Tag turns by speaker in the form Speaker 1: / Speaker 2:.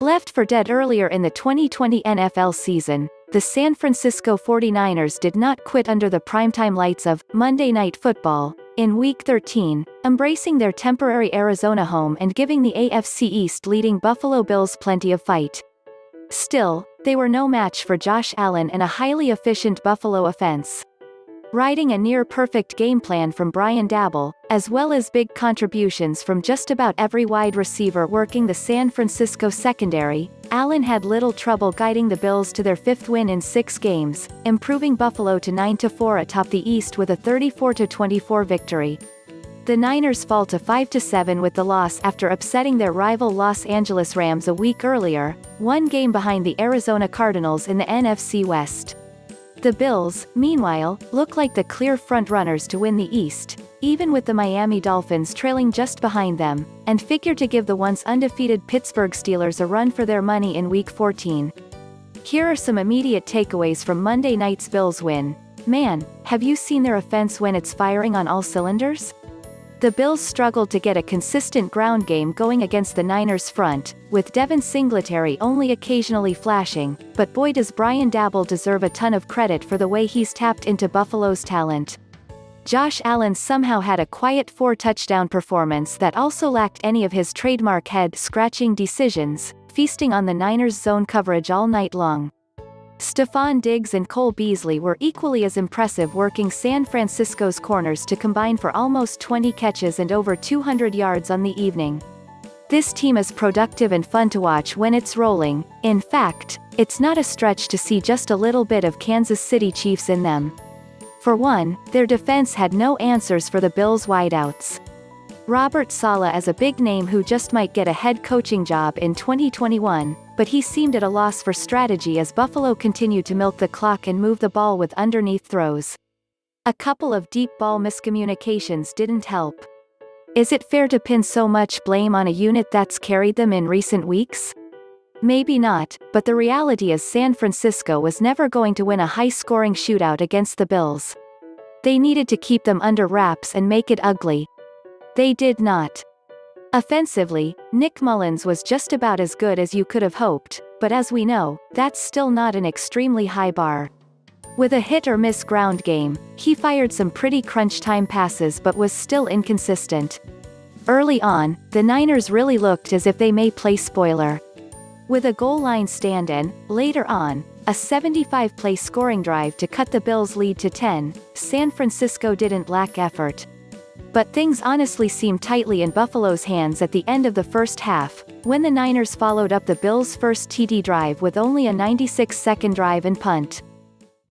Speaker 1: Left for dead earlier in the 2020 NFL season, the San Francisco 49ers did not quit under the primetime lights of Monday Night Football in Week 13, embracing their temporary Arizona home and giving the AFC East-leading Buffalo Bills plenty of fight. Still, they were no match for Josh Allen and a highly efficient Buffalo offense. Riding a near-perfect game plan from Brian Daboll, as well as big contributions from just about every wide receiver working the San Francisco secondary, Allen had little trouble guiding the Bills to their fifth win in 6 games, improving Buffalo to 9-4 atop the East with a 34-24 victory. The Niners fall to 5-7 with the loss after upsetting their rival Los Angeles Rams a week earlier, 1 game behind the Arizona Cardinals in the NFC West. The Bills, meanwhile, look like the clear front-runners to win the East, even with the Miami Dolphins trailing just behind them, and figure to give the once-undefeated Pittsburgh Steelers a run for their money in Week 14. Here are some immediate takeaways from Monday night's Bills win. Man, have you seen their offense when it's firing on all cylinders? The Bills struggled to get a consistent ground game going against the Niners' front, with Devin Singletary only occasionally flashing, but boy does Brian Daboll deserve a ton of credit for the way he's tapped into Buffalo's talent. Josh Allen somehow had a quiet 4-touchdown performance that also lacked any of his trademark head-scratching decisions, feasting on the Niners' zone coverage all night long. Stefon Diggs and Beasley were equally as impressive, working San Francisco's corners to combine for almost 20 catches and over 200 yards on the evening. This team is productive and fun to watch when it's rolling. In fact, it's not a stretch to see just a little bit of Kansas City Chiefs in them. For one, their defense had no answers for the Bills' wideouts. Robert Saleh is a big name who just might get a head coaching job in 2021, but he seemed at a loss for strategy as Buffalo continued to milk the clock and move the ball with underneath throws. A couple of deep ball miscommunications didn't help. Is it fair to pin so much blame on a unit that's carried them in recent weeks? Maybe not, but the reality is San Francisco was never going to win a high-scoring shootout against the Bills. They needed to keep them under wraps and make it ugly. They did not. Offensively, Nick Mullens was just about as good as you could have hoped, but as we know, that's still not an extremely high bar. With a hit-or-miss ground game, he fired some pretty crunch-time passes but was still inconsistent. Early on, the Niners really looked as if they may play spoiler. With a goal-line stand-in, later on, a 75-play scoring drive to cut the Bills' lead to 10, San Francisco didn't lack effort. But things honestly seemed tightly in Buffalo's hands at the end of the first half, when the Niners followed up the Bills' first TD drive with only a 96-second drive and punt.